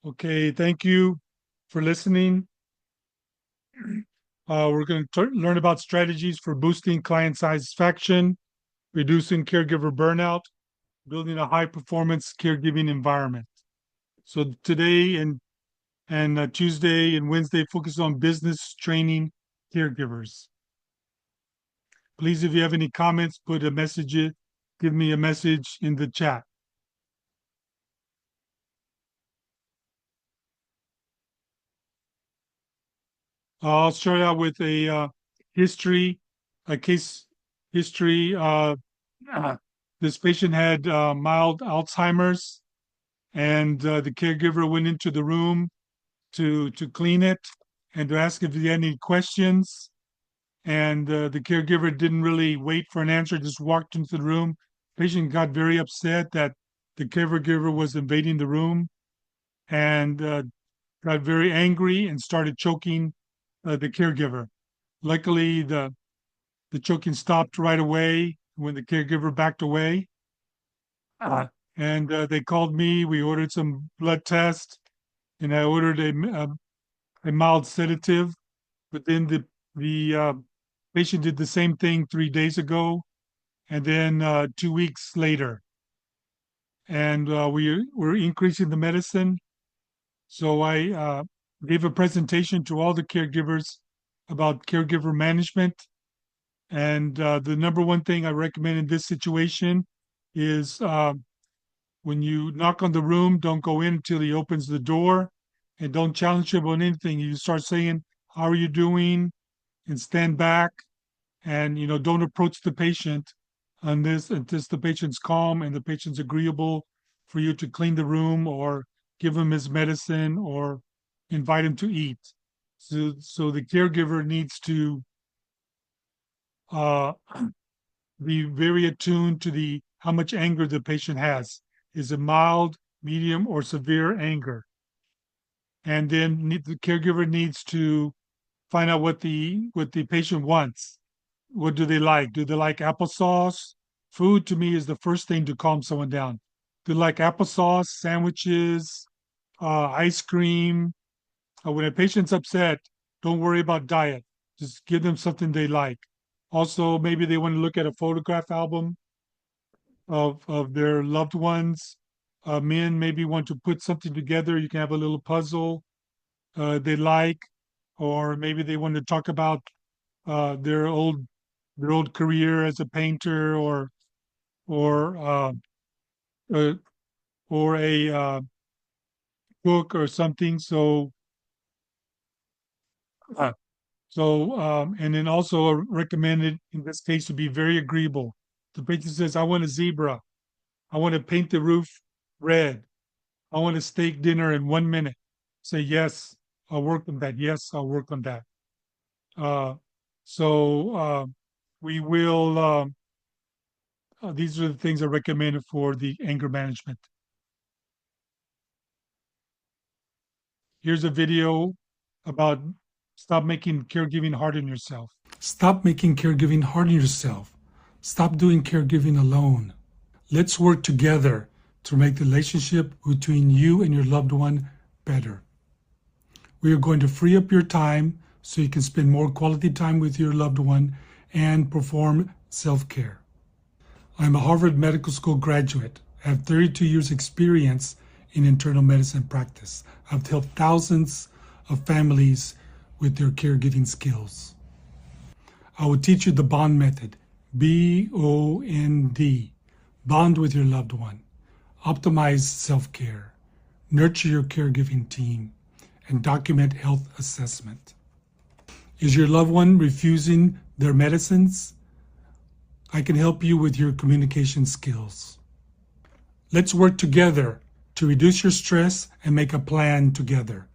Okay, thank you for listening. We're going to learn about strategies for boosting client satisfaction, reducing caregiver burnout, building a high performance caregiving environment. So today and Tuesday and Wednesday focus on business training caregivers. Please, if you have any comments, give me a message in the chat. I'll start out with a history, a case history. This patient had mild Alzheimer's, and the caregiver went into the room to clean it and to ask if he had any questions. And the caregiver didn't really wait for an answer; just walked into the room. Patient got very upset that the caregiver was invading the room, and got very angry and started choking the caregiver. Luckily, the choking stopped right away when the caregiver backed away. And they called me. We ordered some blood tests, and I ordered a mild sedative. But then the patient did the same thing 3 days ago, and then 2 weeks later. And we were increasing the medicine. So I gave a presentation to all the caregivers about caregiver management. And the number one thing I recommend in this situation is when you knock on the room, don't go in until he opens the door, and don't challenge him on anything. You start saying, "How are you doing?" and stand back, and don't approach the patient on this until the patient's calm and the patient's agreeable for you to clean the room or give him his medicine or invite him to eat. So the caregiver needs to uh, be very attuned to the how much anger the patient has. Is it mild, medium, or severe anger? And then the caregiver needs to find out what the patient wants. What do they like? Do they like applesauce? Food to me is the first thing to calm someone down. Do they like applesauce, sandwiches, ice cream? When a patient's upset, don't worry about diet. Just give them something they like. Also, maybe they want to look at a photograph album of their loved ones. Men maybe want to put something together. You can have a little puzzle they like, or maybe they want to talk about uh, their old their old career as a painter or uh, or a book or something. Uh, and then also recommended in this case to be very agreeable. The patient says, "I want a zebra. I want to paint the roof red. I want a steak dinner in 1 minute." Say, "Yes, I'll work on that. Yes, I'll work on that." Uh, so we will. These are the things I recommended for the anger management. Here's a video about stop making caregiving hard on yourself. Stop making caregiving hard on yourself. Stop doing caregiving alone. Let's work together to make the relationship between you and your loved one better. We are going to free up your time so you can spend more quality time with your loved one and perform self-care. I'm a Harvard Medical School graduate. I have 32 years experience in internal medicine practice. I've helped thousands of families with their caregiving skills. I will teach you the BOND method, BOND, bond with your loved one, optimize self-care, nurture your caregiving team, and document health assessment. Is your loved one refusing their medicines? I can help you with your communication skills. Let's work together to reduce your stress and make a plan together.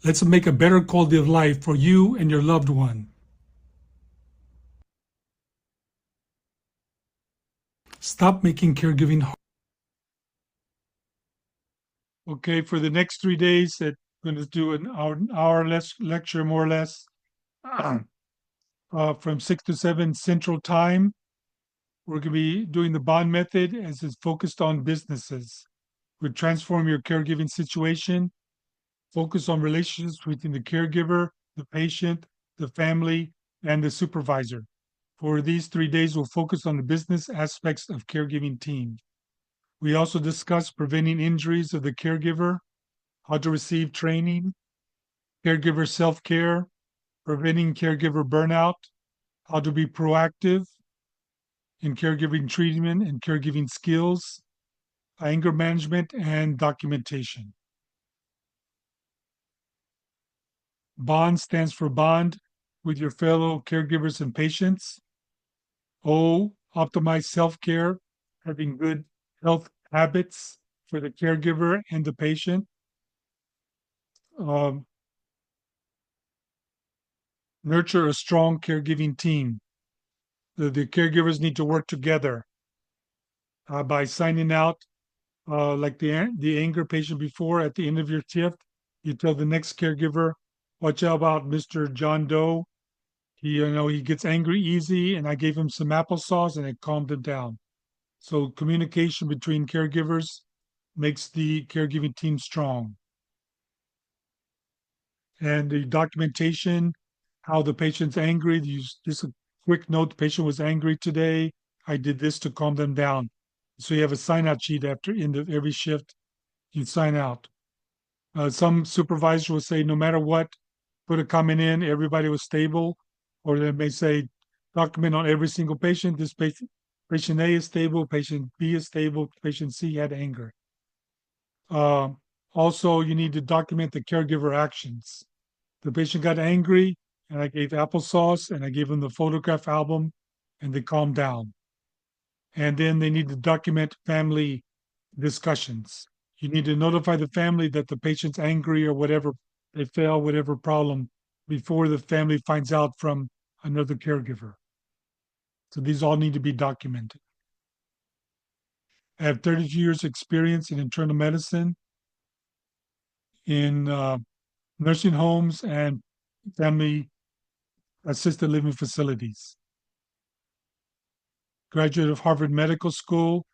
Let's make a better quality of life for you and your loved one. Stop making caregiving hard. Okay, for the next 3 days, I'm going to do an hour less lecture, more or less, from 6 to 7 Central Time. We're going to be doing the bond method as it's focused on businesses. would transform your caregiving situation. Focus on relationships between the caregiver, the patient, the family, and the supervisor. For these 3 days, we'll focus on the business aspects of caregiving team. We also discuss preventing injuries of the caregiver, how to receive training, caregiver self-care, preventing caregiver burnout, how to be proactive in caregiving treatment and caregiving skills, anger management, and documentation. BOND stands for bond with your fellow caregivers and patients. O, optimize self care, having good health habits for the caregiver and the patient. Um, nurture a strong caregiving team. The caregivers need to work together by signing out, like the anger patient before at the end of your shift. You tell the next caregiver, watch out about Mr. John Doe. He gets angry easy, and I gave him some applesauce and it calmed him down. So communication between caregivers makes the caregiving team strong. And the documentation, how the patient's angry. Just a quick note: the patient was angry today. I did this to calm them down. So you have a sign out sheet after end of every shift. You sign out. Some supervisors will say, no matter what, put a comment in. Everybody was stable, or they may say, document on every single patient. This patient A is stable. Patient B is stable. Patient C had anger. Uh, Also, you need to document the caregiver actions. The patient got angry, and I gave applesauce, and I gave them the photograph album, and they calmed down. And then they need to document family discussions. You need to notify the family that the patient's angry or whatever they fell, whatever problem, before the family finds out from another caregiver. So these all need to be documented. I have 32 years experience in internal medicine, in nursing homes and family assisted living facilities. Graduate of Harvard Medical School.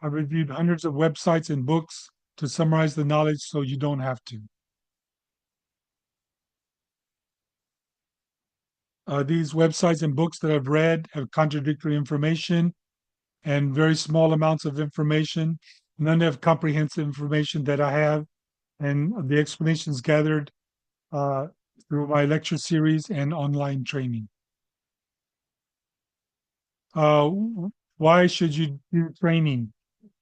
I reviewed hundreds of websites and books to summarize the knowledge so you don't have to. These websites and books that I've read have contradictory information and very small amounts of information. None have comprehensive information that I have, and the explanations gathered uh, through my lecture series and online training. Uh, why should you do training?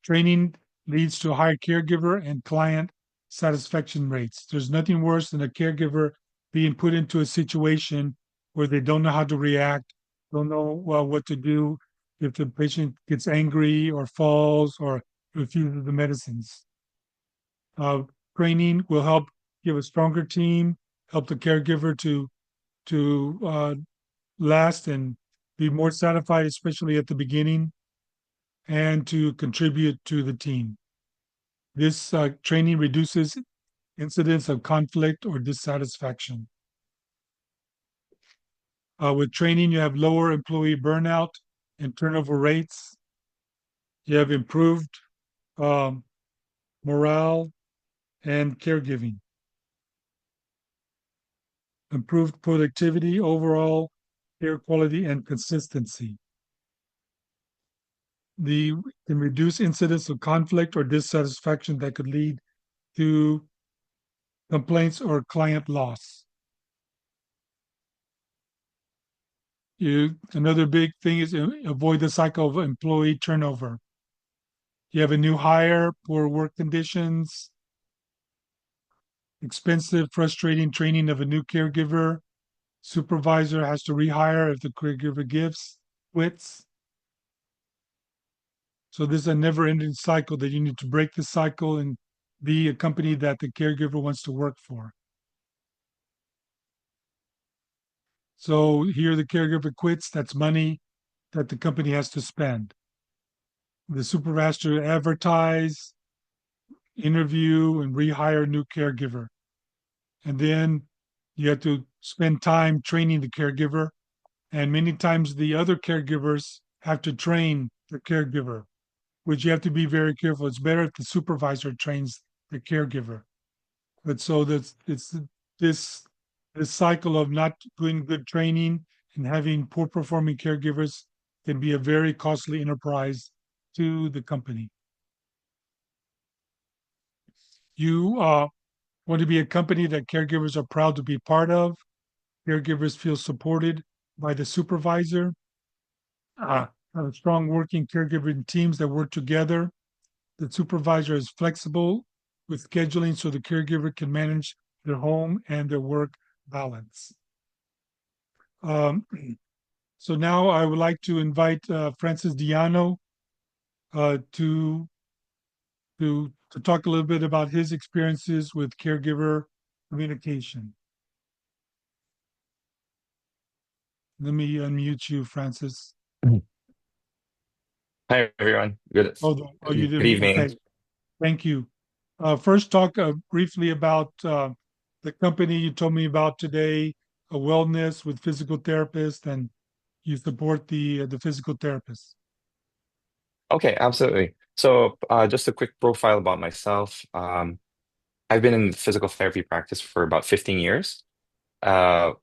Training leads to higher caregiver and client satisfaction rates. There's nothing worse than a caregiver being put into a situation where they don't know how to react, don't know what to do if the patient gets angry or falls or refuses the medicines. Uh, Training will help give a stronger team, help the caregiver to last and be more satisfied, especially at the beginning, and to contribute to the team. This training reduces incidents of conflict or dissatisfaction. With training, you have lower employee burnout and turnover rates. You have improved um, morale and caregiving, improved productivity, overall care quality, and consistency. The can reduce incidents of conflict or dissatisfaction that could lead to complaints or client loss. Another big thing is avoid the cycle of employee turnover. You have a new hire, poor work conditions, expensive, frustrating training of a new caregiver. Supervisor has to rehire if the caregiver quits. So this is a never-ending cycle that you need to break the cycle and be a company that the caregiver wants to work for. So here the caregiver quits, that's money that the company has to spend. The supervisor has to advertise, interview, and rehire a new caregiver. And then you have to spend time training the caregiver. And many times the other caregivers have to train the caregiver, which you have to be very careful. It's better if the supervisor trains the caregiver. But so that's it's this this cycle of not doing good training and having poor performing caregivers can be a very costly enterprise to the company. You want to be a company that caregivers are proud to be part of. Caregivers feel supported by the supervisor. Strong working caregiving teams that work together. The supervisor is flexible with scheduling so the caregiver can manage their home and their work balance. Um, so now I would like to invite Francis Diano uh, to to talk a little bit about his experiences with caregiver communication. Let me unmute you, Francis. Mhm. Hi, everyone. Oh, you Good didn't. evening. Okay, thank you. First, talk briefly about the company you told me about today, a wellness with physical therapist, and you support the physical therapist. Okay, absolutely. So, just a quick profile about myself. I've been in physical therapy practice for about 15 years.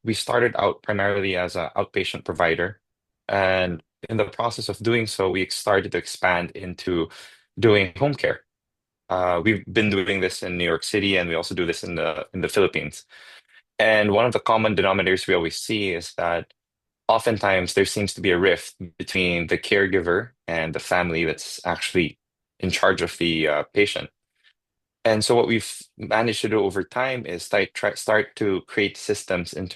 We started out primarily as an outpatient provider, and in the process of doing so, we started to expand into doing home care. We've been doing this in New York City, and we also do this in the Philippines. And one of the common denominators we always see is that oftentimes there seems to be a rift between the caregiver and the family that's actually in charge of the patient. And so what we've managed to do over time is start to create systems in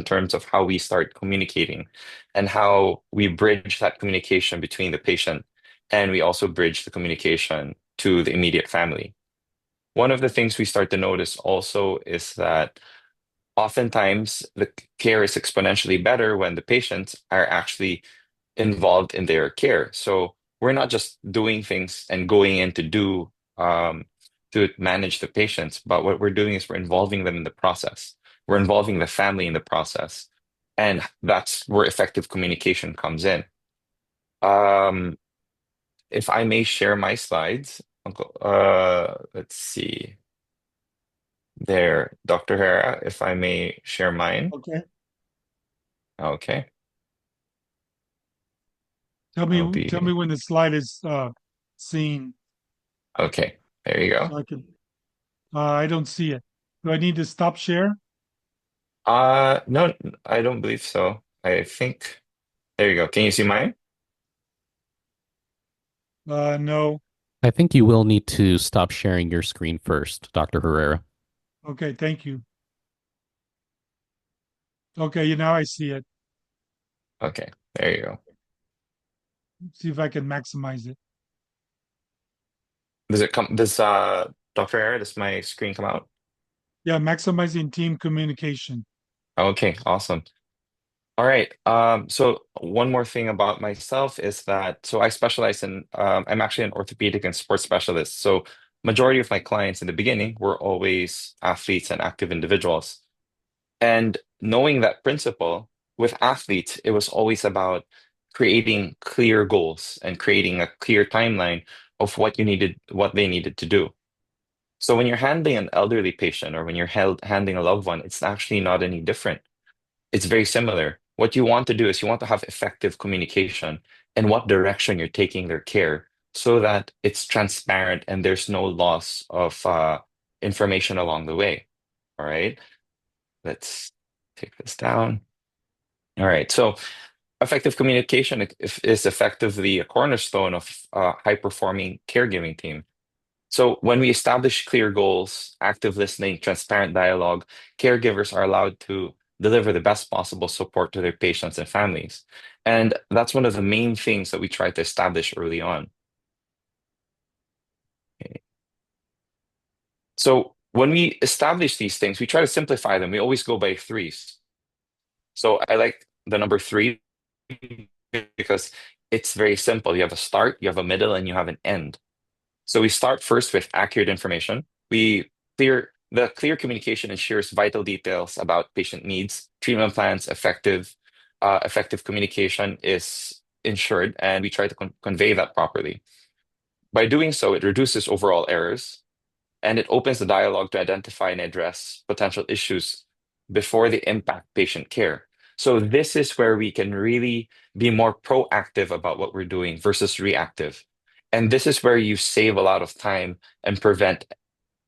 terms of how we start communicating and how we bridge that communication between the patient and we also bridge the communication to the immediate family. One of the things we start to notice also is that oftentimes the care is exponentially better when the patients are actually involved in their care. So we're not just doing things and going in to manage the patients, but what we're doing is we're involving them in the process. We're involving the family in the process. And that's where effective communication comes in. Um, if I may share my slides, Uncle, let's see there, Dr. Hera, if I may share mine. Okay. Okay, Tell I'll me, tell me be when the slide is seen, okay. There you go. so I can. I don't see it. Do I need to stop share? No, I don't believe so. I think there you go. Can you see mine? No. I think you will need to stop sharing your screen first, Dr. Herrera. Okay, thank you. Okay, now I see it. Okay, there you go. See if I can maximize it. Does it come, Dr. Era, does my screen come out? Yeah, maximizing team communication. Okay, awesome. All right. So one more thing about myself is that I specialize in I'm actually an orthopedic and sports specialist. So majority of my clients in the beginning were always athletes and active individuals. And knowing that principle with athletes, it was always about creating clear goals and creating a clear timeline of what they needed to do. So when you're handling an elderly patient or when you're handling a loved one, it's actually not any different. It's very similar. What you want to do is you want to have effective communication and what direction you're taking their care so that it's transparent and there's no loss of information along the way. All right. Let's take this down. All right. So effective communication is effectively a cornerstone of a high-performing caregiving team. So when we establish clear goals, active listening, transparent dialogue, caregivers are allowed to deliver the best possible support to their patients and families. And that's one of the main things that we try to establish early on. Okay. So when we establish these things, we try to simplify them. We always go by threes. So I like the number three because it's very simple. You have a start, you have a middle, and you have an end. So we start first with accurate information. The clear communication ensures vital details about patient needs, treatment plans, effective communication is ensured, and we try to convey that properly. By doing so, it reduces overall errors and it opens the dialogue to identify and address potential issues before they impact patient care. So this is where we can really be more proactive about what we're doing versus reactive. And this is where you save a lot of time and prevent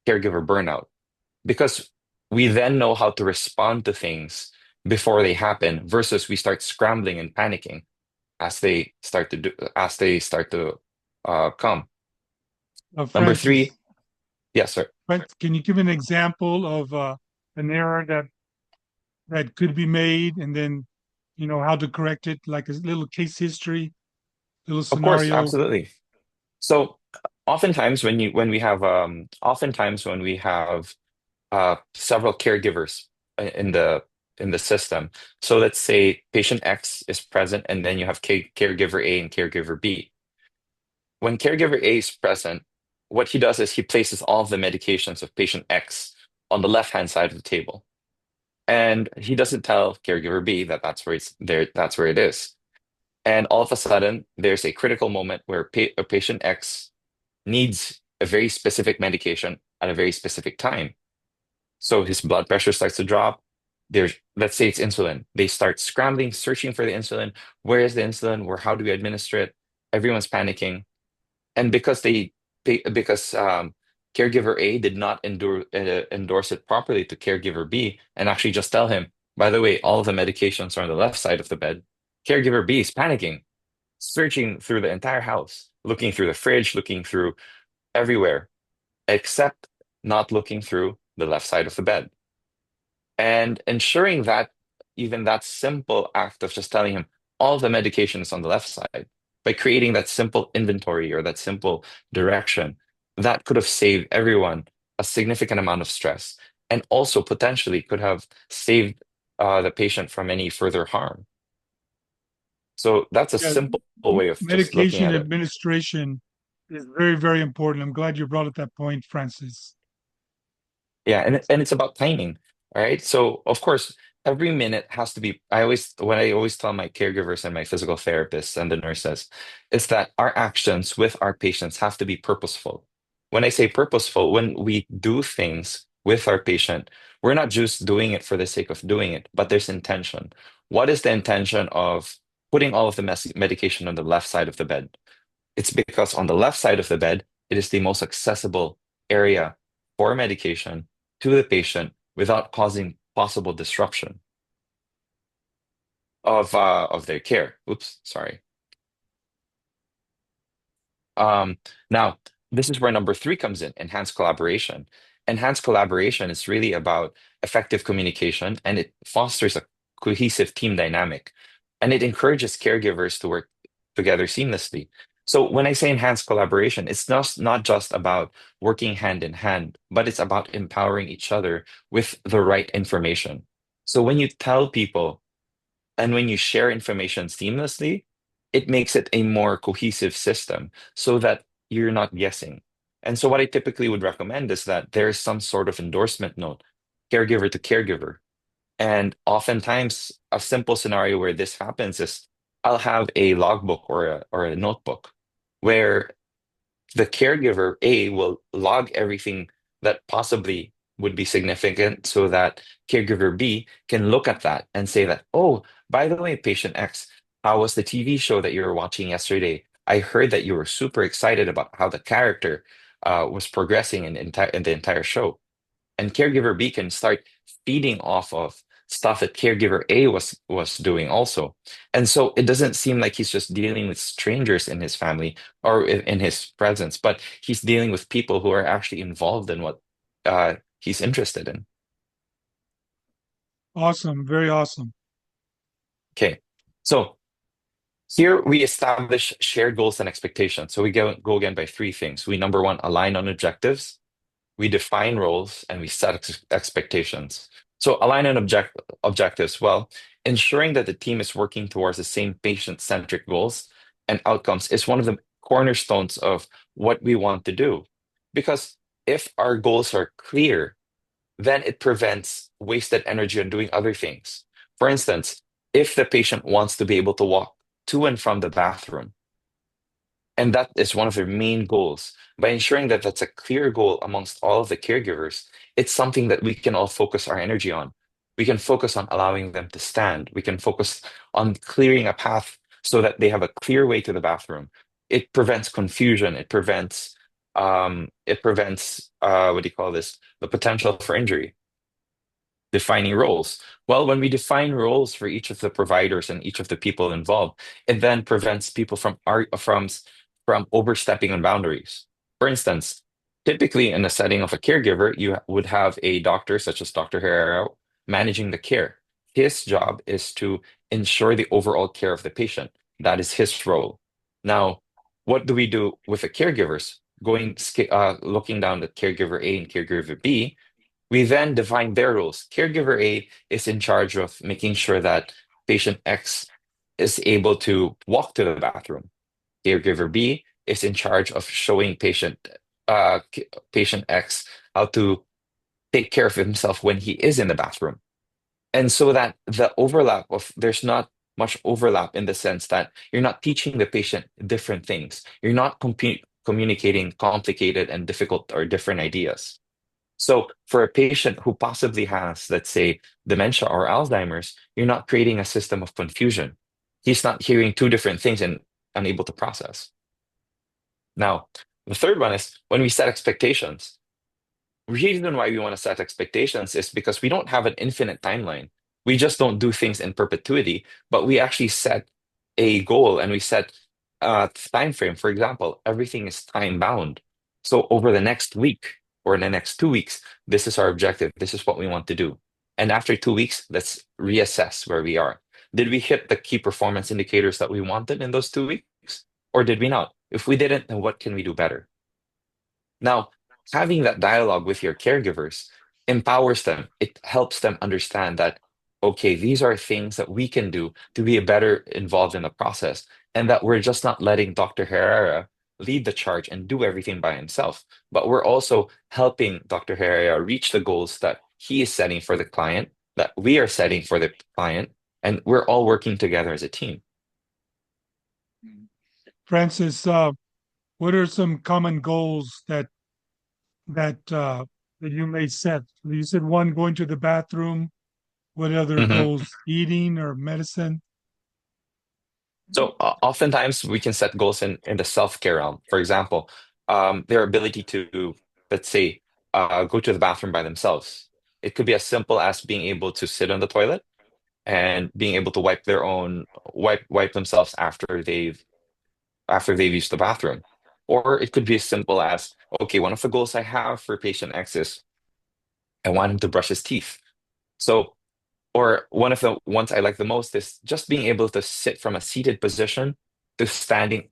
caregiver burnout because we then know how to respond to things before they happen versus we start scrambling and panicking as they start to come. Number three, Francis, yes, sir. Can you give an example of an error that could be made, and then how to correct it, like a little case history, little Of course, scenario? absolutely. So oftentimes when we have several caregivers in the system. So let's say patient X is present, and then you have caregiver A and caregiver B. When caregiver A is present, what he does is he places all of the medications of patient X on the left-hand side of the table. And he doesn't tell caregiver B that that's where it's there, that's where it is. And all of a sudden, there's a critical moment where a patient X needs a very specific medication at a very specific time. So his blood pressure starts to drop. Let's say it's insulin. They start scrambling, searching for the insulin. Where is the insulin? How do we administer it? Everyone's panicking. And because caregiver A did not endorse it properly to caregiver B and actually just tell him, by the way, all of the medications are on the left side of the bed. Caregiver B is panicking, searching through the entire house, looking through the fridge, looking through everywhere, except not looking through the left side of the bed. And ensuring that even that simple act of just telling him all the medication is on the left side, by creating that simple inventory or that simple direction, that could have saved everyone a significant amount of stress and also potentially could have saved the patient from any further harm. So that's a Yeah, simple way of just looking medication at it. administration is very, very important. I'm glad you brought up that point, Francis. Yeah, and it's about timing, right? So of course, every minute has to be. I always tell my caregivers and my physical therapists and the nurses, is that our actions with our patients have to be purposeful. When I say purposeful, when we do things with our patient, we're not just doing it for the sake of doing it, but there's intention. What is the intention of putting all of the medication on the left side of the bed? It's because on the left side of the bed, it is the most accessible area for medication to the patient without causing possible disruption of their care. Oops, sorry. Um, Now, this is where number three comes in, enhanced collaboration. Enhanced collaboration is really about effective communication and it fosters a cohesive team dynamic and it encourages caregivers to work together seamlessly. So when I say enhanced collaboration, it's not just about working hand in hand, but it's about empowering each other with the right information. So when you tell people and when you share information seamlessly, it makes it a more cohesive system so that you're not guessing. And so, what I typically would recommend is that there is some sort of endorsement note, caregiver to caregiver. And oftentimes, a simple scenario where this happens is I'll have a logbook or a notebook where the caregiver A will log everything that possibly would be significant so that caregiver B can look at that and say that, oh, by the way, patient X, how was the TV show that you were watching yesterday? I heard that you were super excited about how the character was progressing in the entire show and caregiver B can start feeding off of stuff that caregiver A was doing also. And so it doesn't seem like he's just dealing with strangers in his family or in his presence, but he's dealing with people who are actually involved in what he's interested in. Awesome, very awesome. Okay. So here we establish shared goals and expectations. So we go again by three things. We number one, align on objectives. We define roles and we set expectations. So align on objectives. Well, ensuring that the team is working towards the same patient-centric goals and outcomes is one of the cornerstones of what we want to do. Because if our goals are clear, then it prevents wasted energy on doing other things. For instance, if the patient wants to be able to walk to and from the bathroom, And that is one of their main goals. By ensuring that that's a clear goal amongst all of the caregivers, it's something that we can all focus our energy on. We can focus on allowing them to stand. We can focus on clearing a path so that they have a clear way to the bathroom. It prevents confusion. It prevents what do you call this? The potential for injury. Defining roles. Well, when we define roles for each of the providers and each of the people involved, it then prevents people from overstepping on boundaries. For instance, typically in the setting of a caregiver, you would have a doctor such as Dr. Herrera managing the care. His job is to ensure the overall care of the patient. That is his role. Now, what do we do with the caregivers? Looking down at caregiver A and caregiver B, we then define their roles. Caregiver A is in charge of making sure that patient X is able to walk to the bathroom. Caregiver B is in charge of showing patient X how to take care of himself when he is in the bathroom. And so that there's not much overlap in the sense that you're not teaching the patient different things. You're not communicating complicated and difficult or different ideas. So for a patient who possibly has, let's say, dementia or Alzheimer's, you're not creating a system of confusion. He's not hearing two different things and unable to process. Now, the third one is when we set expectations. Reason why we want to set expectations is because we don't have an infinite timeline. We just don't do things in perpetuity, but we actually set a goal and we set a time frame. For example, everything is time bound. So over the next week or in the next 2 weeks, this is our objective. This is what we want to do. And after 2 weeks, let's reassess where we are. Did we hit the key performance indicators that we wanted in those 2 weeks? Or did we not? If we didn't, then what can we do better? Now, having that dialogue with your caregivers empowers them. It helps them understand that, okay, these are things that we can do to be better involved in the process, and that we're just not letting Dr. Herrera lead the charge and do everything by himself, but we're also helping Dr. Herrera reach the goals that he is setting for the client, that we are setting for the client, and we're all working together as a team. Francis, what are some common goals that you may set? You said one, going to the bathroom. What other Mhm. goals? Eating or medicine? So oftentimes we can set goals in the self-care realm. For example, their ability to, let's say, go to the bathroom by themselves. It could be as simple as being able to sit on the toilet and being able to wipe themselves after they've used the bathroom. Or it could be as simple as, okay, one of the goals I have for patient X is I want him to brush his teeth. So or one of the ones I like the most is just being able to sit from a seated position to standing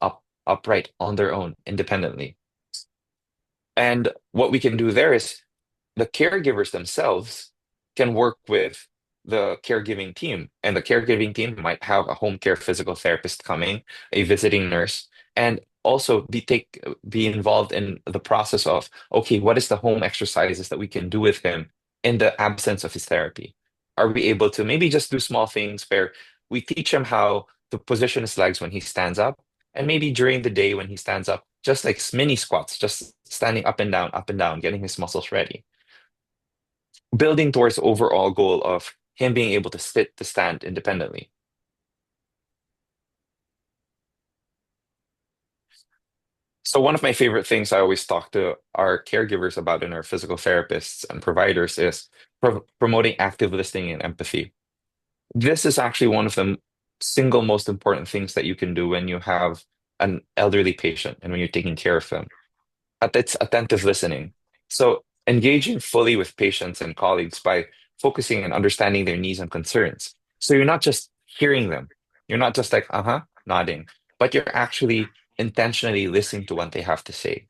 upright on their own independently. And what we can do there is the caregivers themselves can work with the caregiving team, and the caregiving team might have a home care physical therapist coming, a visiting nurse, and also be involved in the process of, okay, what is the home exercises that we can do with him in the absence of his therapy? Are we able to maybe just do small things where we teach him how to position his legs when he stands up, and maybe during the day when he stands up, just like mini squats, just standing up and down, getting his muscles ready, building towards overall goal of him being able to sit to stand independently. So one of my favorite things I always talk to our caregivers about and our physical therapists and providers is promoting active listening and empathy. This is actually one of the single most important things that you can do when you have an elderly patient and when you're taking care of them. It's attentive listening. So engaging fully with patients and colleagues by focusing and understanding their needs and concerns. So you're not just hearing them. You're not just like, uh-huh, nodding, but you're actually intentionally listening to what they have to say.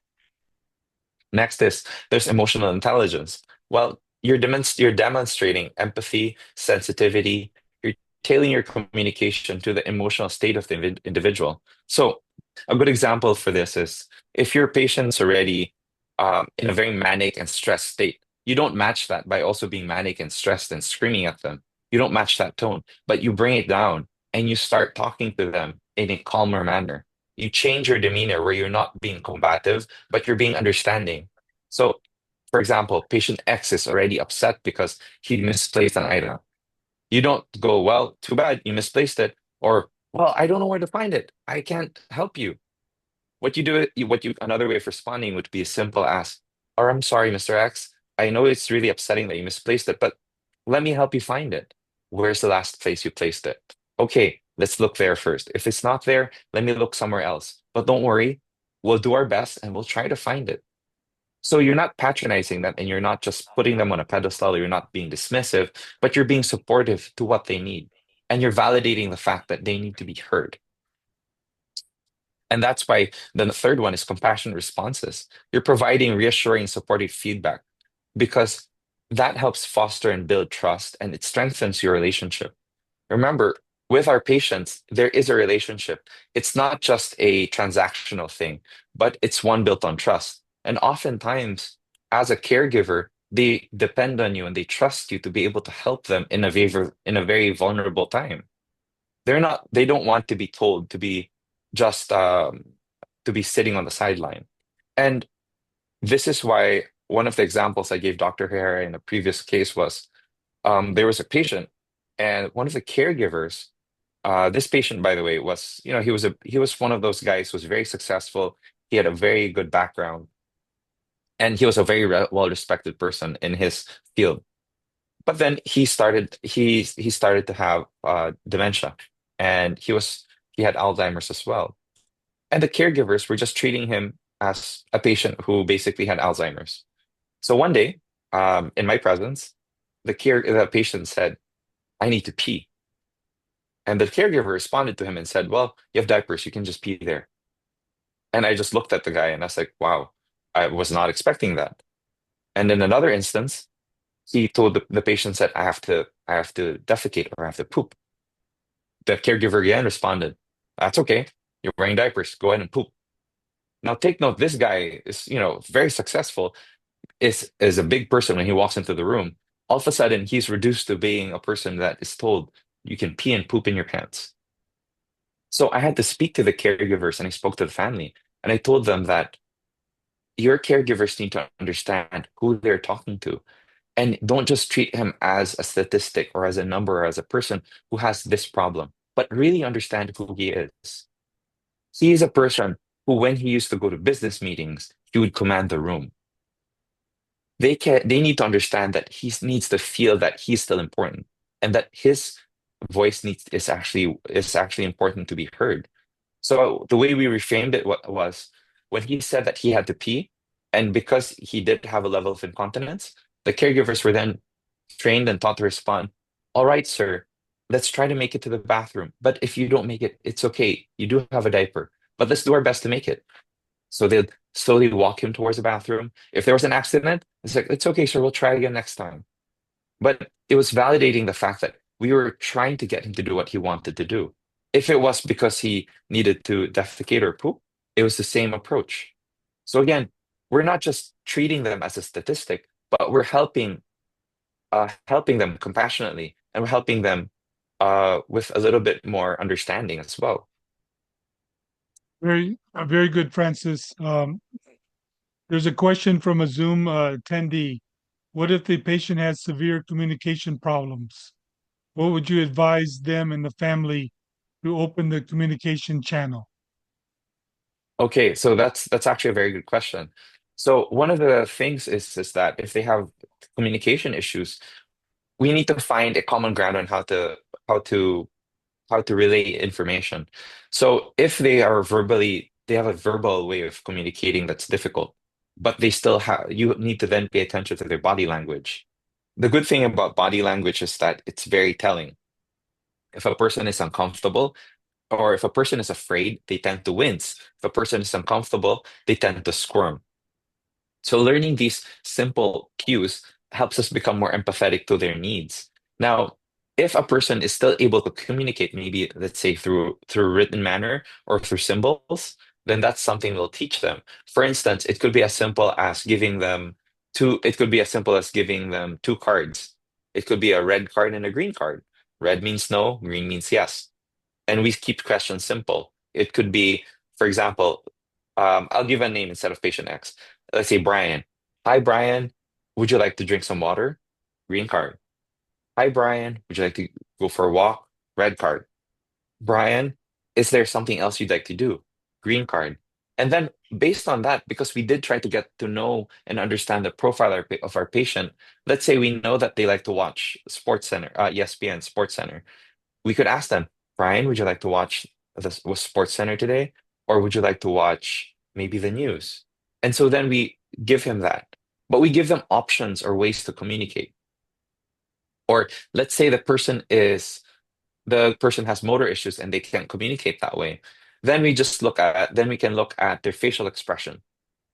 Next is there's emotional intelligence. Well, you're demonstrating empathy, sensitivity. You're tailoring your communication to the emotional state of the individual. So, a good example for this is if your patient's already in a very manic and stressed state, you don't match that by also being manic and stressed and screaming at them. You don't match that tone, but you bring it down and you start talking to them in a calmer manner. You change your demeanor where you're not being combative, but you're being understanding. So, for example, patient X is already upset because he misplaced an item. You don't go, well, too bad, you misplaced it, or, well, I don't know where to find it. I can't help you. Another way of responding would be as simple as, or I'm sorry, Mr. X, I know it's really upsetting that you misplaced it, but let me help you find it. Where's the last place you placed it? Okay, let's look there first. If it's not there, let me look somewhere else. But don't worry, we'll do our best and we'll try to find it. So you're not patronizing them and you're not just putting them on a pedestal, you're not being dismissive, but you're being supportive to what they need. And you're validating the fact that they need to be heard. And that's why then the third one is compassionate responses. You're providing reassuring, supportive feedback because that helps foster and build trust and it strengthens your relationship. Remember, with our patients, there is a relationship. It's not just a transactional thing, but it's one built on trust. And oftentimes, as a caregiver, they depend on you and they trust you to be able to help them in a very vulnerable time. They don't want to be told to be just to be sitting on the sideline. And this is why one of the examples I gave Dr. Herrera in a previous case was there was a patient and one of the caregivers, this patient, by the way, was, he was one of those guys who was very successful. He had a very good background and he was a very well-respected person in his field. But then he started to have dementia and he had Alzheimer's as well. And the caregivers were just treating him as a patient who basically had Alzheimer's. So one day, in my presence, the patient said, "I need to pee." And the caregiver responded to him and said, "Well, you have diapers, you can just pee there." And I just looked at the guy and I was like, wow, I was not expecting that. And in another instance, he told the patient said, I have to defecate or I have to poop. The caregiver again responded, "That's okay. You're wearing diapers. Go ahead and poop." Now take note, this guy is, very successful, is a big person when he walks into the room. All of a sudden, he's reduced to being a person that is told you can pee and poop in your pants. So I had to speak to the caregivers and I spoke to the family and I told them that your caregivers need to understand who they're talking to and don't just treat him as a statistic or as a number or as a person who has this problem, but really understand who he is. He is a person who, when he used to go to business meetings, he would command the room. They need to understand that he needs to feel that he's still important and that his voice is actually important to be heard. So the way we reframed it was when he said that he had to pee, and because he did have a level of incontinence, the caregivers were then trained and taught to respond, "All right, sir, let's try to make it to the bathroom. But if you don't make it, it's okay. You do have a diaper, but let's do our best to make it." So they'd slowly walk him towards the bathroom. If there was an accident, it's like, "It's okay, sir, we'll try again next time." But it was validating the fact that we were trying to get him to do what he wanted to do. If it was because he needed to defecate or poop, it was the same approach. So again, we're not just treating them as a statistic, but we're helping them compassionately, and we're helping them with a little bit more understanding as well. Very good, Francis. There's a question from a Zoom attendee. What if the patient has severe communication problems? What would you advise them and the family to open the communication channel? Okay, so that's actually a very good question. So one of the things is that if they have communication issues, we need to find a common ground on how to how to relay information. So if they have a verbal way of communicating that's difficult, but you need to then pay attention to their body language. The good thing about body language is that it's very telling. If a person is uncomfortable or if a person is afraid, they tend to wince. If a person is uncomfortable, they tend to squirm. So learning these simple cues helps us become more empathetic to their needs. Now, if a person is still able to communicate, maybe let's say through written manner or through symbols, then that's something we'll teach them. For instance, it could be as simple as giving them two cards. It could be a red card and a green card. Red means no, green means yes. And we keep questions simple. It could be For example, I'll give a name instead of patient X. Let's say Brian. Hi, Brian. Would you like to drink some water? Green card. Hi, Brian. Would you like to go for a walk? Red card. Brian, is there something else you'd like to do? Green card. And then based on that, because we did try to get to know and understand the profile of our patient, let's say we know that they like to watch Sports Center, ESPN Sports Center. We could ask them, Brian, would you like to watch the Sports Center today? Or would you like to watch maybe the news? And so then we give him that. But we give them options or ways to communicate. Or let's say the person has motor issues and they can't communicate that way. Then we can look at their facial expression.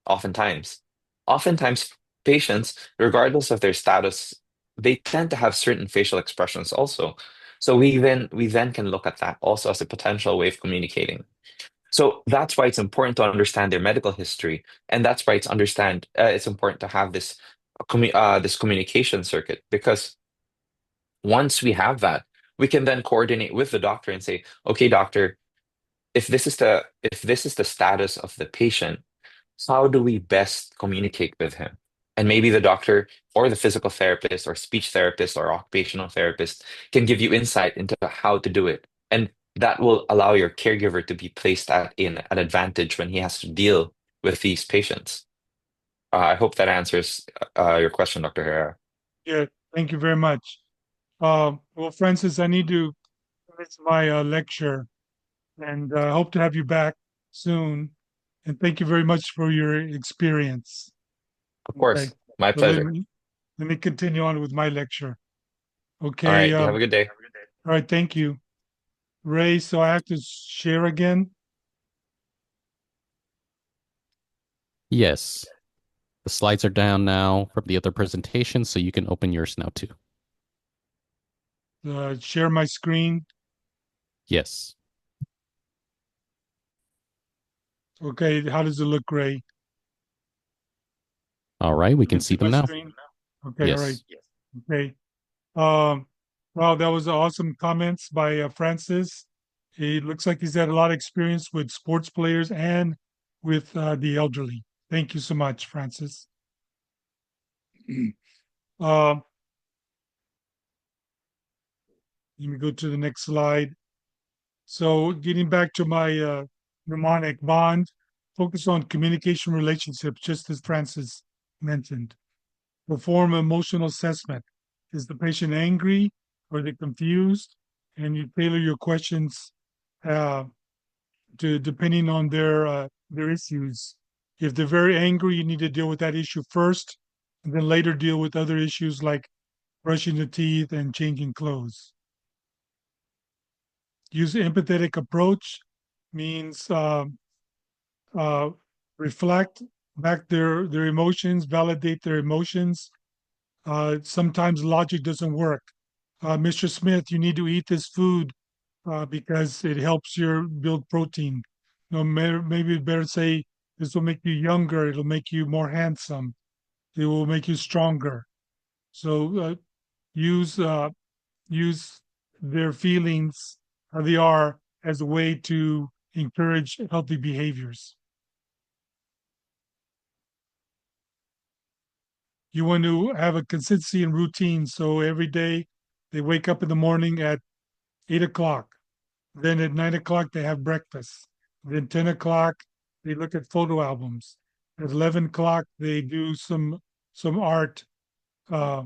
Oftentimes, oftentimes patients, regardless of their status, they tend to have certain facial expressions also. So we then can look at that also as a potential way of communicating. So that's why it's important to understand their medical history, and that's why it's important to have this communication circuit, because once we have that, we can then coordinate with the doctor and say, okay, doctor, if this is the status of the patient, how do we best communicate with him? And maybe the doctor or the physical therapist or speech therapist or occupational therapist can give you insight into how to do it. And that will allow your caregiver to be placed in an advantage when he has to deal with these patients. I hope that answers your question, Dr. Herrera. Yeah, thank you very much. Well, Francis, I need to finish my lecture, and I hope to have you back soon. And thank you very much for your experience. Of Okay, course, my so let pleasure. me let me continue on with my lecture. All Okay, right, you have a good day. all right, thank you, Ray. So I have to share again. Yes. The slides are down now from the other presentation, so you can open yours now too. Share my screen. Yes. Okay, how does it look, Ray? All right, we You can can see see them my now. screen? Okay, all right. Yes. Okay. Um, wow, that was awesome comments by Francis. He looks like he's had a lot of experience with sports players and with the elderly. Thank you so much, Francis. Um, let me go to the next slide. So, getting back to my mnemonic bond, focus on communication relationships, just as Francis mentioned. Perform emotional assessment. Is the patient angry? Or are they confused? And you tailor your questions uh, to depending on their issues. If they're very angry, you need to deal with that issue first, and then later deal with other issues like brushing the teeth and changing clothes. Use empathetic approach means uh, reflect back their emotions, validate their emotions. Sometimes logic doesn't work. Mr. Smith, you need to eat this food because it helps your build protein. No, maybe it's better to say this will make you younger. It'll make you more handsome. It will make you stronger. So use use their feelings, how they are, as a way to encourage healthy behaviors. You want to have a consistency and routine. So every day they wake up in the morning at 8 o'clock. Then at 9 o'clock, they have breakfast. Then 10 o'clock, they look at photo albums. At 11 o'clock, they do some art uh,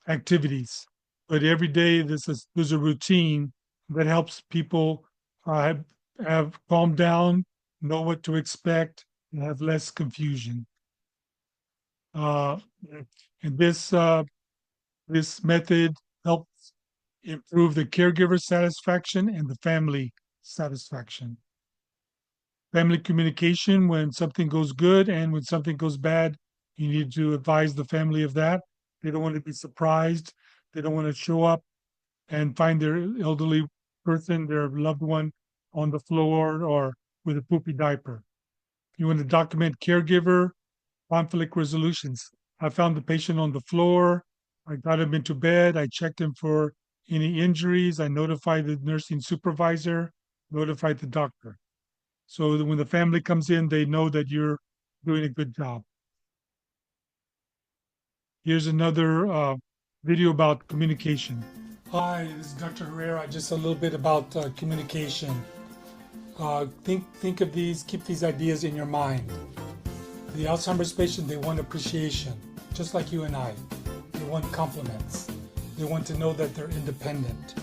activities. But every day, there's a routine that helps people have, have calm down, know what to expect, and have less confusion. Uh, and this method helps improve the caregiver satisfaction and the family satisfaction. Family communication, when something goes good and when something goes bad, you need to advise the family of that. They don't want to be surprised. They don't want to show up and find their elderly person, their loved one, on the floor or with a poopy diaper. You want to document caregiver conflict resolutions. I found the patient on the floor. I got him into bed. I checked him for any injuries. I notified the nursing supervisor, notified the doctor. so that when the family comes in, they know that you're doing a good job. Here's another video about communication. Hi, this is Dr. Herrera. Just a little bit about communication. Think of these, keep these ideas in your mind. The Alzheimer's patient, they want appreciation, just like you and I. They want compliments. They want to know that they're independent.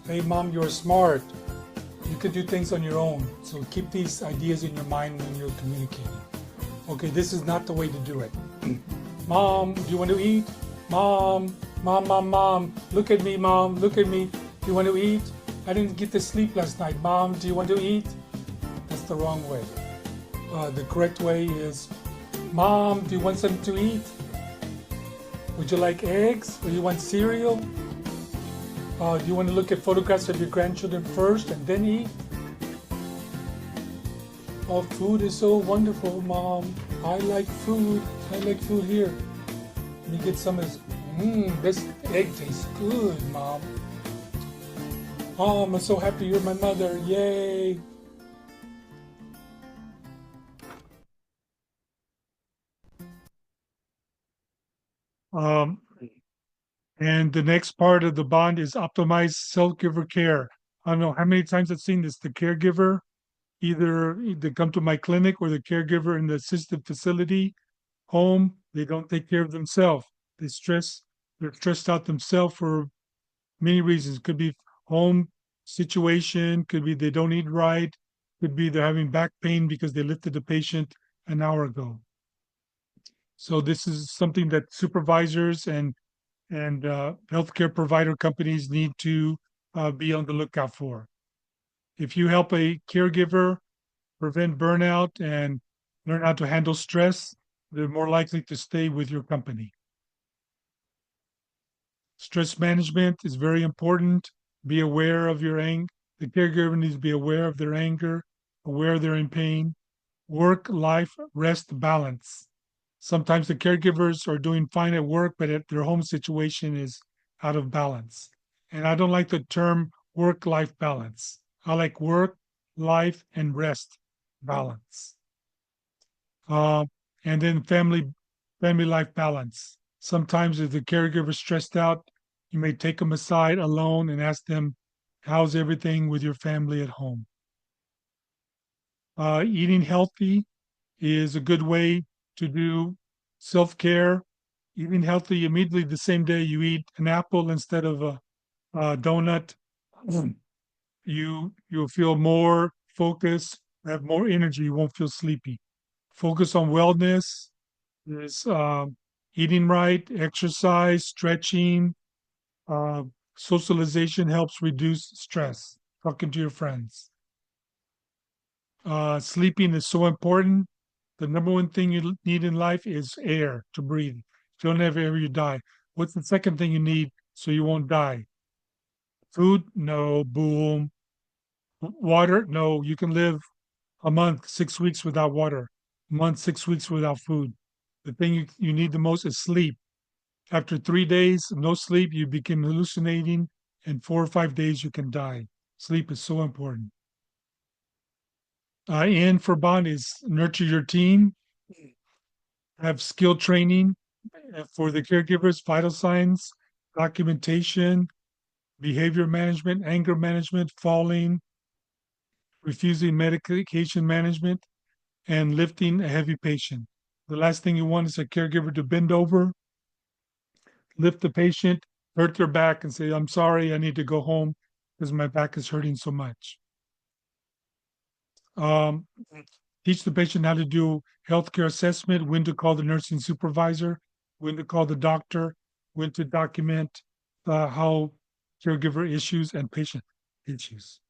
Hey, mom, you're smart. You can do things on your own. So keep these ideas in your mind when you're communicating. Okay, this is not the way to do it. Mom, do you want to eat? Mom, mom, look at me, mom, look at me. Do you want to eat? I didn't get to sleep last night. Mom, do you want to eat? That's the wrong way. The correct way is, Mom, do you want something to eat? Would you like eggs? Or you want cereal? Do you want to look at photographs of your grandchildren first and then eat? Oh, food is so wonderful, Mom. I like food. I like food here. Let me get some of this. This egg tastes good, Mom. Oh, I'm so happy you're my mother. Yay. And the next part of the bond is optimized self-giver care. I don't know how many times I've seen this. The caregiver, either they come to my clinic or the caregiver in the assisted facility home, they don't take care of themselves. They're stressed out themselves for many reasons. Could be home situation, could be they don't eat right, could be they're having back pain because they lifted the patient an hour ago. So this is something that supervisors and healthcare provider companies need to be on the lookout for. If you help a caregiver prevent burnout and learn how to handle stress, they're more likely to stay with your company. Stress management is very important. Be aware of your anger. The caregiver needs to be aware of their anger, aware they're in pain. Work, life, rest, balance. Sometimes the caregivers are doing fine at work, but their home situation is out of balance. And I don't like the term work-life balance. I like work, life, and rest balance. Uh, and then family life balance. Sometimes if the caregiver is stressed out, you may take them aside alone and ask them, how's everything with your family at home? Eating healthy is a good way to do self-care. Eating healthy immediately the same day you eat an apple instead of a donut, you'll feel more focused, have more energy. You won't feel sleepy. Focus on wellness is eating right, exercise, stretching, uh, socialization helps reduce stress. Talking to your friends. Sleeping is so important. The number one thing you need in life is air to breathe. If you don't have air, you die. What's the second thing you need so you won't die? Food? No. Boom. Water? No. You can live a month, 6 weeks without water, a month, 6 weeks without food. The thing you need the most is sleep. After 3 days, no sleep, you begin hallucinating. In 4 or 5 days, you can die. Sleep is so important. N for bond is nurture your team, have skill training for the caregivers, vital signs, documentation, behavior management, anger management, falling, refusing medication management, and lifting a heavy patient. The last thing you want is a caregiver to bend over, lift the patient, hurt their back, and say, I'm sorry, I need to go home because my back is hurting so much. Um, teach the patient how to do healthcare assessment, when to call the nursing supervisor, when to call the doctor, when to document how caregiver issues and patient issues.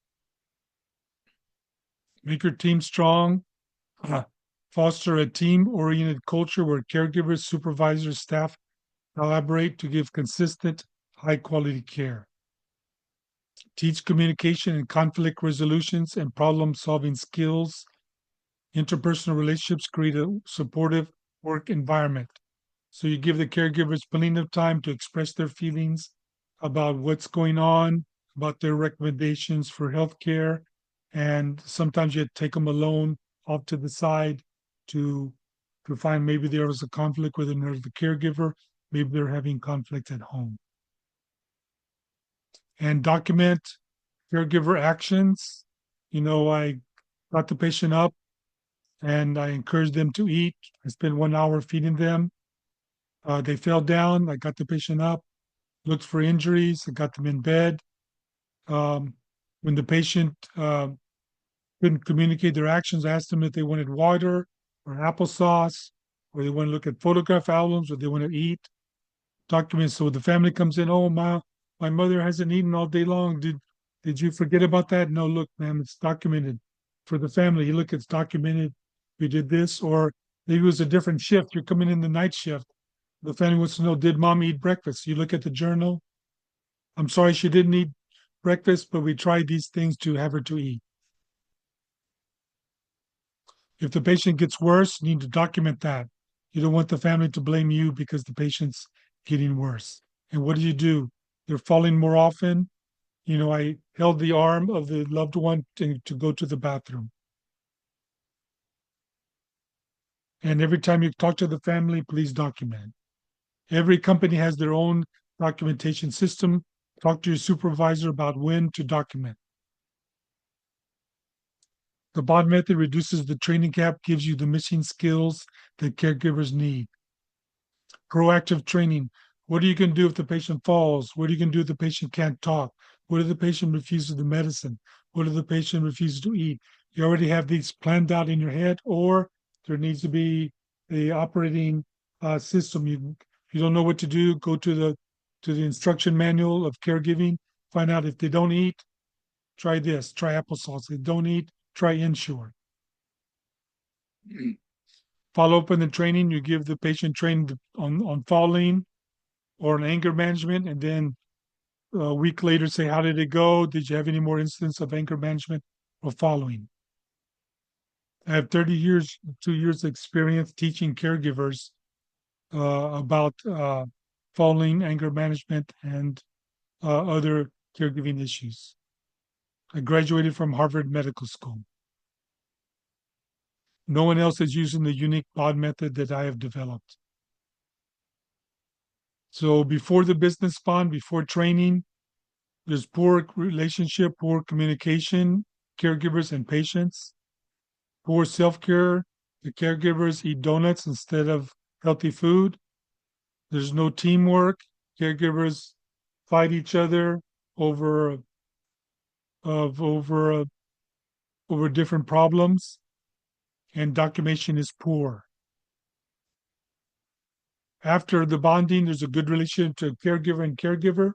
Make your team strong. Foster a team-oriented culture where caregivers, supervisors, staff collaborate to give consistent, high-quality care. Teach communication and conflict resolutions and problem-solving skills. Interpersonal relationships create a supportive work environment. So you give the caregivers plenty of time to express their feelings about what's going on, about their recommendations for healthcare, and sometimes you take them alone off to the side to find maybe there was a conflict with another caregiver, maybe they're having conflict at home. And document caregiver actions. I got the patient up and I encouraged them to eat. I spent 1 hour feeding them. They fell down. I got the patient up, looked for injuries. I got them in bed. When the patient couldn't communicate their actions, I asked them if they wanted water or applesauce, or they want to look at photograph albums, or they want to eat. Documents. So the family comes in, oh, my mother hasn't eaten all day long. Did you forget about that? No, look, ma'am, it's documented for the family. Look, it's documented. We did this, or maybe it was a different shift. You're coming in the night shift. The family wants to know, did mom eat breakfast? You look at the journal. I'm sorry she didn't eat breakfast, but we tried these things to have her to eat. If the patient gets worse, you need to document that. You don't want the family to blame you because the patient's getting worse. And what do? They're falling more often. I held the arm of the loved one to go to the bathroom. And every time you talk to the family, please document. Every company has their own documentation system. Talk to your supervisor about when to document. The BOD method reduces the training gap, gives you the missing skills that caregivers need. Proactive training. What are you going to do if the patient falls? What are you going to do if the patient can't talk? What if the patient refuses the medicine? What if the patient refuses to eat? You already have these planned out in your head, or there needs to be a operating system. You don't know what to do, go to the instruction manual of caregiving, find out if they don't eat, try this, try applesauce. If they don't eat, try Ensure. Follow up in the training, you give the patient training on falling or on anger management, and then a week later say, how did it go? Did you have any more instances of anger management or following? I have 2 years experience teaching caregivers about falling, anger management, and other caregiving issues. I graduated from Harvard Medical School. No one else is using the unique BOD method that I have developed. So before the business bond, before training, there's poor relationship, poor communication, caregivers and patients, poor self-care. The caregivers eat donuts instead of healthy food. There's no teamwork. Caregivers fight each other over different problems, and documentation is poor. After the bonding, there's a good relationship to caregiver and caregiver.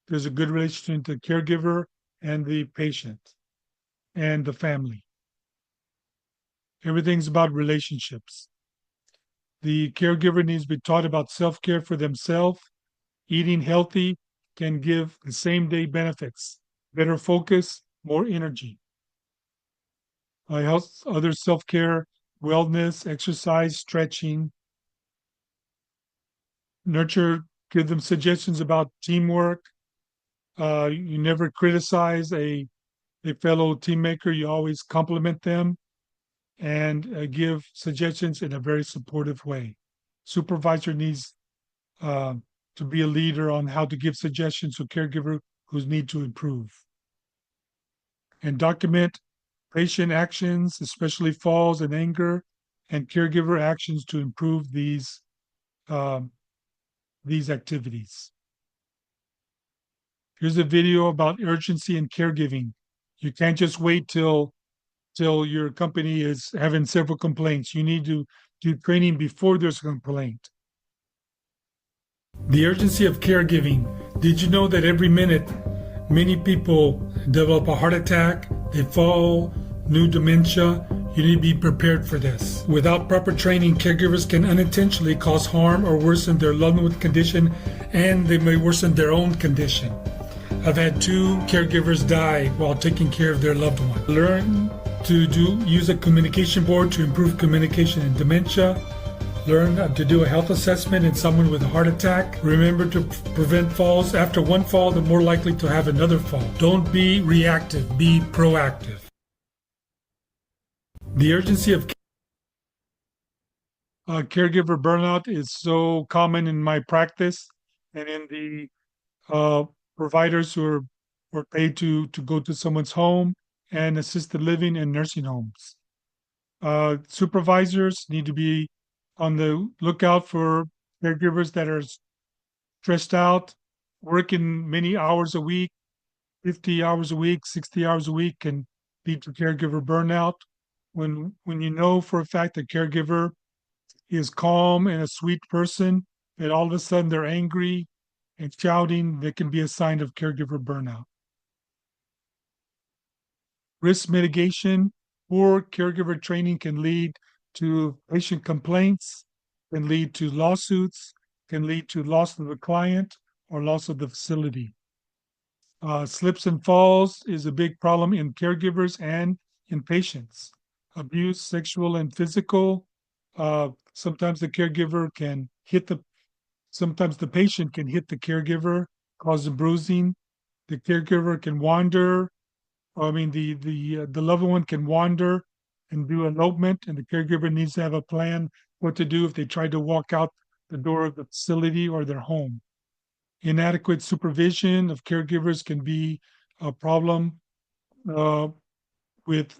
There's a good relationship to caregiver and the patient and the family. Everything's about relationships. The caregiver needs to be taught about self-care for themselves. Eating healthy can give the same day benefits, better focus, more energy. Other self-care, wellness, exercise, stretching. Nurture, give them suggestions about teamwork. You never criticize a fellow teammaker, you always compliment them, and give suggestions in a very supportive way. Supervisor needs to be a leader on how to give suggestions to caregiver who need to improve. And document patient actions, especially falls and anger, and caregiver actions to improve these activities. Here's a video about urgency in caregiving. You can't just wait till your company is having several complaints. You need to do training before there's a complaint. The urgency of caregiving. Did you know that every minute many people develop a heart attack, they fall, new dementia? You need to be prepared for this. Without proper training, caregivers can unintentionally cause harm or worsen their loved one's condition, and they may worsen their own condition. I've had 2 caregivers die while taking care of their loved one. Learn to use a communication board to improve communication in dementia. Learn to do a health assessment in someone with a heart attack. Remember to prevent falls. After one fall, they're more likely to have another fall. Don't be reactive, be proactive. The urgency of caregiver burnout is so common in my practice and in the uh, providers who are paid to go to someone's home and assisted living and nursing homes. Supervisors need to be on the lookout for caregivers that are stressed out, working many hours a week, 50 hours a week, 60 hours a week can lead to caregiver burnout. When you know for a fact the caregiver is calm and a sweet person, and all of a sudden they're angry and shouting, that can be a sign of caregiver burnout. Risk mitigation, poor caregiver training can lead to patient complaints, can lead to lawsuits, can lead to loss of the client or loss of the facility. Slips and falls is a big problem in caregivers and in patients. Abuse, sexual and physical. Sometimes the caregiver can sometimes the patient can hit the caregiver, causing bruising. The caregiver can wander. I mean, the loved one can wander and do elopement, and the caregiver needs to have a plan what to do if they try to walk out the door of the facility or their home. Inadequate supervision of caregivers can be a problem with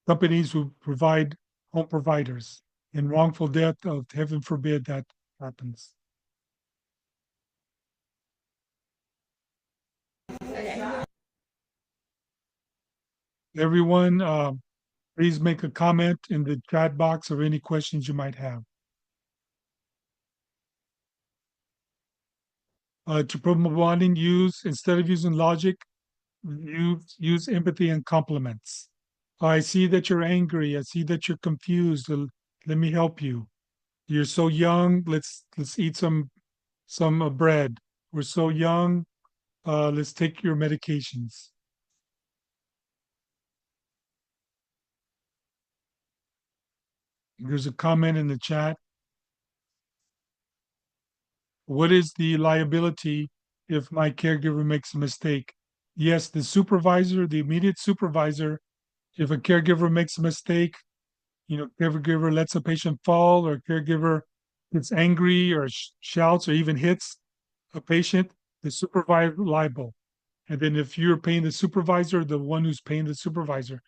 companies who provide home providers. And wrongful death, heaven forbid that happens. Everyone, please make a comment in the chat box or any questions you might have. To promote bonding, instead of using logic, use empathy and compliments. I see that you're angry. I see that you're confused. Let me help you. You're so young. Let's eat some bread. We're so young. Let's take your medications. There's a comment in the chat. What is the liability if my caregiver makes a mistake? Yes, the supervisor, the immediate supervisor, if a caregiver makes a mistake, caregiver lets a patient fall or caregiver gets angry or shouts or even hits a patient, the supervisor liable. And then if you're paying the supervisor, the one who's paying the supervisor,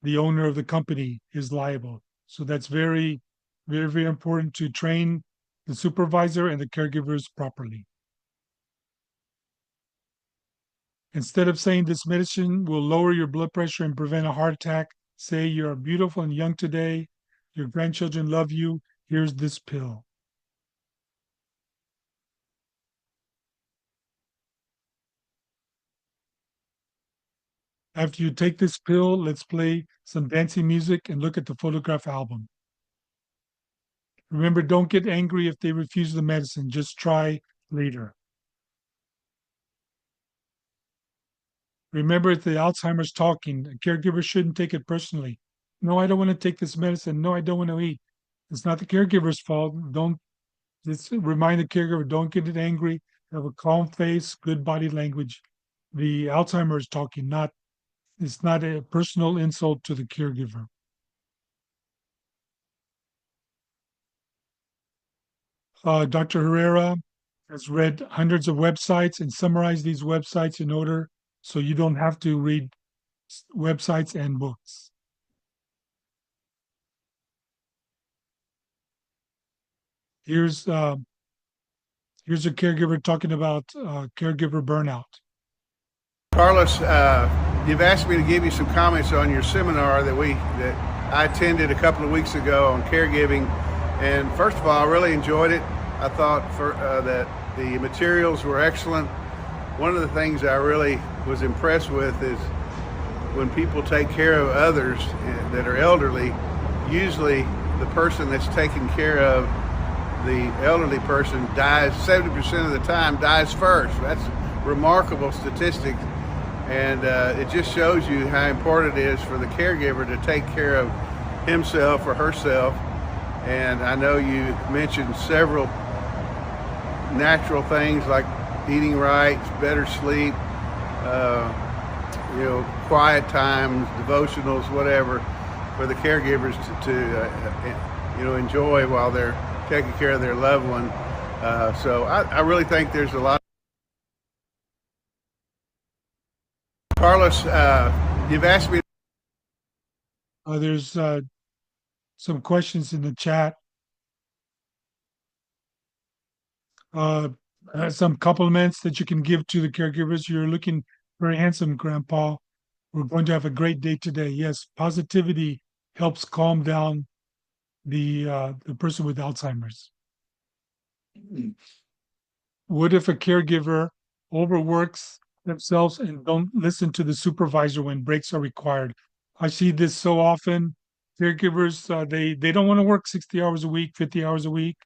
the owner of the company is liable. So that's very, very, very important to train the supervisor and the caregivers properly. Instead of saying this medicine will lower your blood pressure and prevent a heart attack, say you're beautiful and young today, your grandchildren love you, here's this pill. After you take this pill, let's play some dancing music and look at the photograph album. Remember, don't get angry if they refuse the medicine. Just try later. Remember, if the Alzheimer's talking, a caregiver shouldn't take it personally. No, I don't want to take this medicine. No, I don't want to eat. It's not the caregiver's fault. Just remind the caregiver, don't get angry. Have a calm face, good body language. The Alzheimer's is talking, it's not a personal insult to the caregiver. Dr. Herrera has read hundreds of websites and summarized these websites in order so you don't have to read websites and books. Here's a caregiver talking about caregiver burnout. Carlos, you've asked me to give you some comments on your seminar that I attended a couple of weeks ago on caregiving. And first of all, I really enjoyed it. I thought that the materials were excellent. One of the things I really was impressed with is when people take care of others that are elderly, usually the person that's taking care of the elderly person dies 70% of the time, dies first. That's remarkable statistics. And it just shows you how important it is for the caregiver to take care of himself or herself. And I know you mentioned several natural things like eating right, better sleep, quiet times, devotionals, whatever. for the caregivers to enjoy while they're taking care of their loved one. So I really think there's a lot. Carlos, you've asked me. There's some questions in the chat. Some compliments that you can give to the caregivers. You're looking very handsome, Grandpa. We're going to have a great day today. Yes, positivity helps calm down the person with Alzheimer's. What if a caregiver overworks themselves and don't listen to the supervisor when breaks are required? I see this so often. Caregivers, they don't want to work 60 hours a week, 50 hours a week,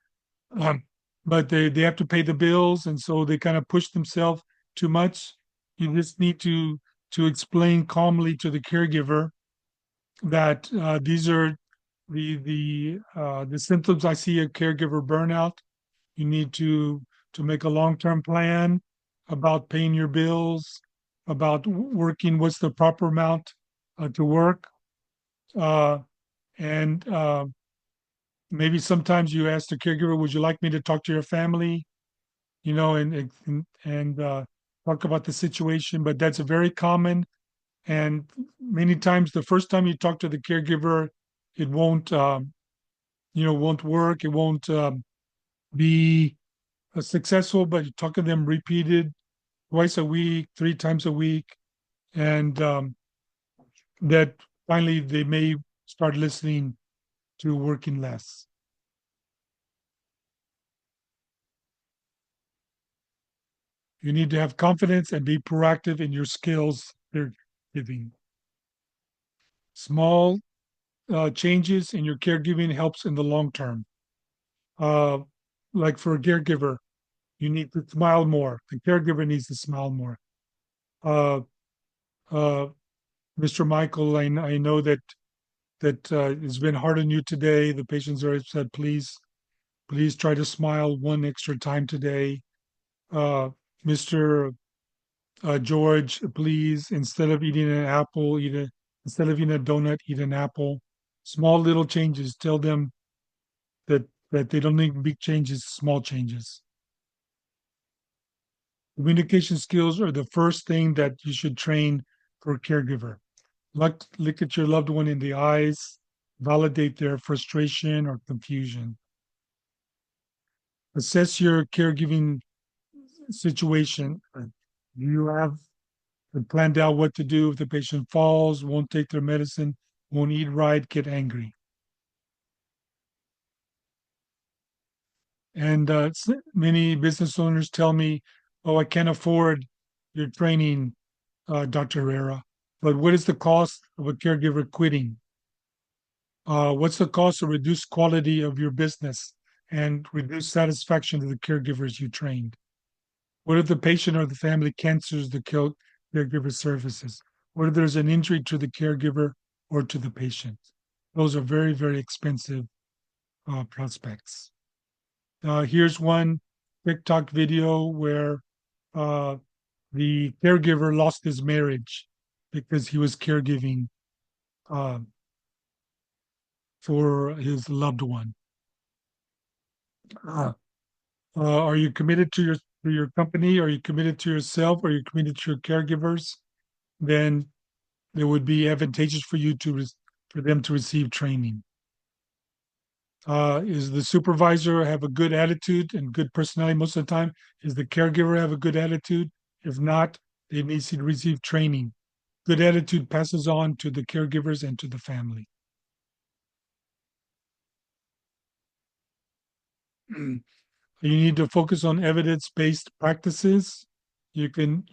but they have to pay the bills, and so they kind of push themselves too much. You just need to explain calmly to the caregiver that these are the symptoms I see a caregiver burnout. You need to make a long-term plan about paying your bills, about working what's the proper amount to work, and maybe sometimes you ask the caregiver, "Would you like me to talk to your family?" And talk about the situation. But that's a very common, and many times the first time you talk to the caregiver, it won't work. It won't be successful. But you talk to them repeated twice a week, 3 times a week, and that finally they may start listening to working less. You need to have confidence and be proactive in your skills they're giving. Small changes in your caregiving helps in the long term. Like for a caregiver, you need to smile more. The caregiver needs to smile more. Uh, uh, Mr. Michael, I know that it's been hard on you today. The patients are said, please try to smile one extra time today. Mr. George, please, instead of eating an apple, instead of eating a donut, eat an apple. Small little changes. Tell them that they don't need big changes, small changes. Communication skills are the first thing that you should train for a caregiver. Look at your loved one in the eyes, validate their frustration or confusion. Assess your caregiving situation. Do you have planned out what to do if the patient falls, won't take their medicine, won't eat right, get angry? And many business owners tell me, "Oh, I can't afford your training, Dr. Herrera." But what is the cost of a caregiver quitting? What's the cost of reduced quality of your business and reduced satisfaction to the caregivers you trained? What if the patient or the family cancels the caregiver services? What if there's an injury to the caregiver or to the patient? Those are very, very expensive prospects. Here's one TikTok video where the caregiver lost his marriage because he was caregiving for his loved one. Are you committed to your company? Are you committed to yourself? Are you committed to your caregivers? Then it would be advantageous for you for them to receive training. Is the supervisor have a good attitude and good personality most of the time? Is the caregiver have a good attitude? If not, they need to receive training. Good attitude passes on to the caregivers and to the family. You need to focus on evidence-based practices. You can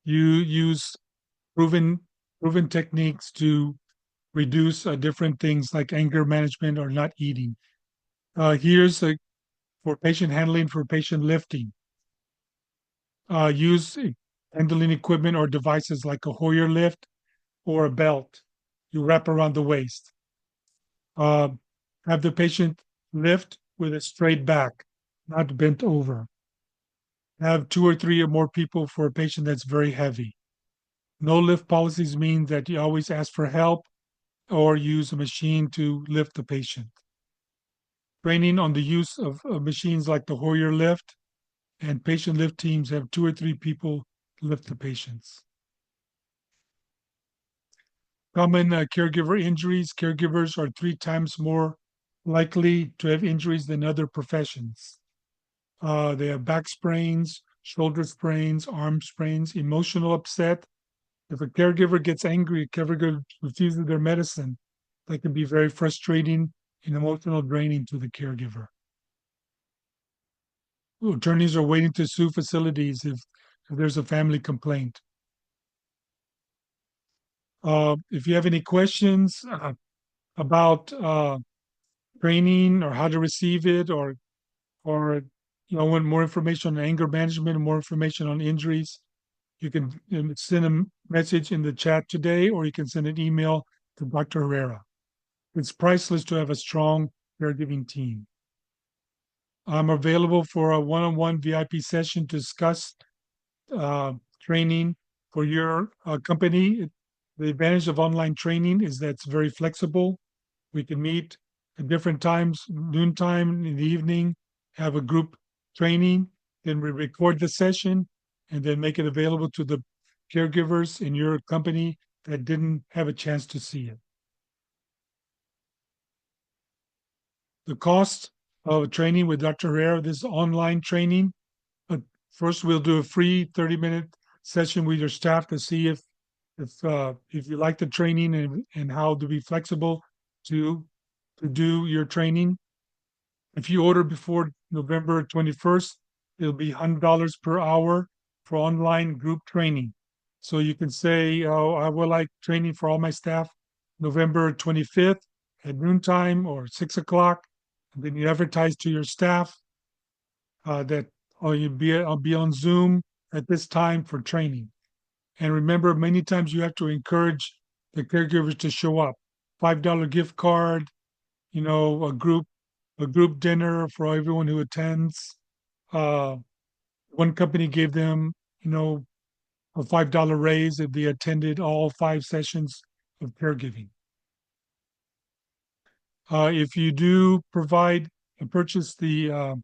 you use proven techniques to reduce different things like anger management or not eating. Here's for patient handling, for patient lifting. Use handling equipment or devices like a Hoyer lift or a belt you wrap around the waist. Have the patient lift with a straight back, not bent over. Have 2 or 3 or more people for a patient that's very heavy. No lift policies mean that you always ask for help or use a machine to lift the patient. Training on the use of machines like the Hoyer lift and patient lift teams have 2 or 3 people lift the patients. Common caregiver injuries. Caregivers are 3 times more likely to have injuries than other professions. They have back sprains, shoulder sprains, arm sprains, emotional upset. If a caregiver gets angry, a caregiver refuses their medicine, that can be very frustrating and emotional draining to the caregiver. Attorneys are waiting to sue facilities if there's a family complaint. If you have any questions about training or how to receive it, or want more information on anger management and more information on injuries, you can send a message in the chat today, or you can send an email to Dr. Herrera. It's priceless to have a strong caregiving team. I'm available for a one-on-one VIP session to discuss training for your company. The advantage of online training is that it's very flexible. We can meet at different times, noontime in the evening, have a group training, then we record the session and then make it available to the caregivers in your company that didn't have a chance to see it. The cost of training with Dr. Herrera, this online training. But first, we'll do a free 30-minute session with your staff to see if you like the training and how to be flexible to do your training. If you order before November 21st, it'll be $100 per hour for online group training. So you can say, oh, I would like training for all my staff November 25th at noontime or 6 o'clock. And then you advertise to your staff that I'll be on Zoom at this time for training. And remember, many times you have to encourage the caregivers to show up. $5 gift card, a group dinner for everyone who attends. One company gave them, a $5 raise if they attended all 5 sessions of caregiving. If you do provide and purchase the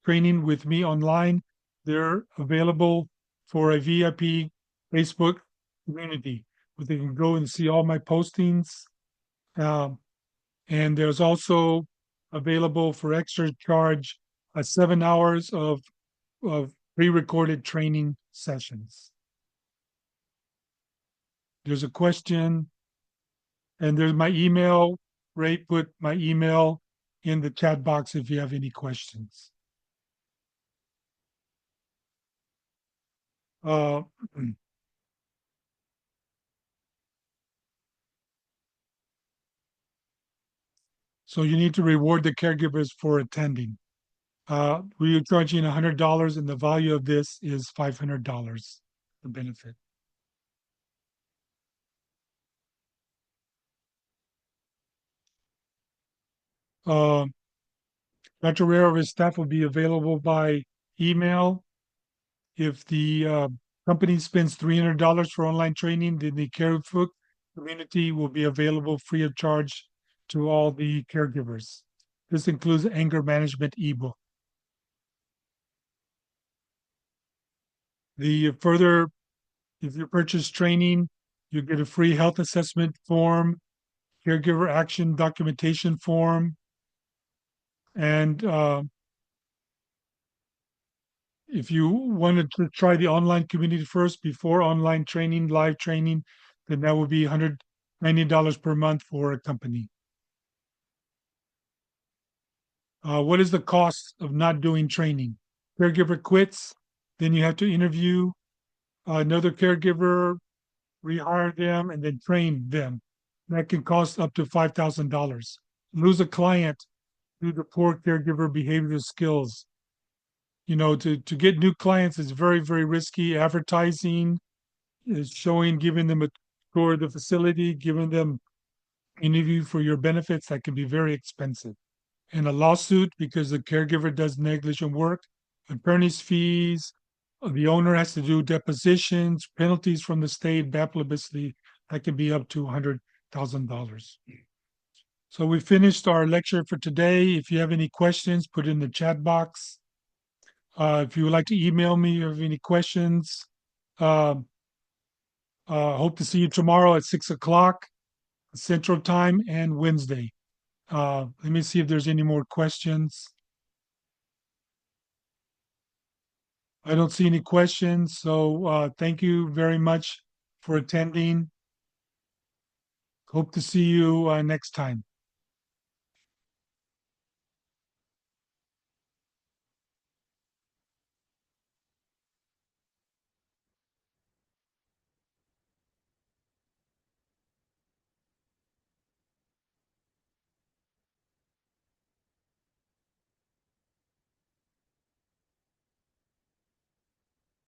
training with me online, they're available for a VIP Facebook community where they can go and see all my postings. And there's also available for extra charge 7 hours of pre-recorded training sessions. There's a question, and there's my email. Ray put my email in the chat box if you have any questions. So you need to reward the caregivers for attending. We are charging $100, and the value of this is $500, the benefit. Dr. Herrera or his staff will be available by email. If the company spends $300 for online training, then the caregiving community will be available free of charge to all the caregivers. This includes anger management ebook. If you purchase training, you get a free health assessment form, caregiver action documentation form, and if you wanted to try the online community first before online training, live training, then that would be $190 per month for a company. What is the cost of not doing training? Caregiver quits, then you have to interview another caregiver, rehire them, and then train them. That can cost up to $5,000. Lose a client due to poor caregiver behavioral skills. To get new clients is very, very risky. Advertising is giving them a tour of the facility, giving them interview for your benefits. That can be very expensive. And a lawsuit because the caregiver does negligent work, attorney's fees, the owner has to do depositions, penalties from the state, bad publicity, that can be up to $100,000. So we finished our lecture for today. If you have any questions, put it in the chat box. If you would like to email me or have any questions, hope to see you tomorrow at 6 o'clock Central Time and Wednesday. Let me see if there's any more questions. I don't see any questions, so thank you very much for attending. Hope to see you next time.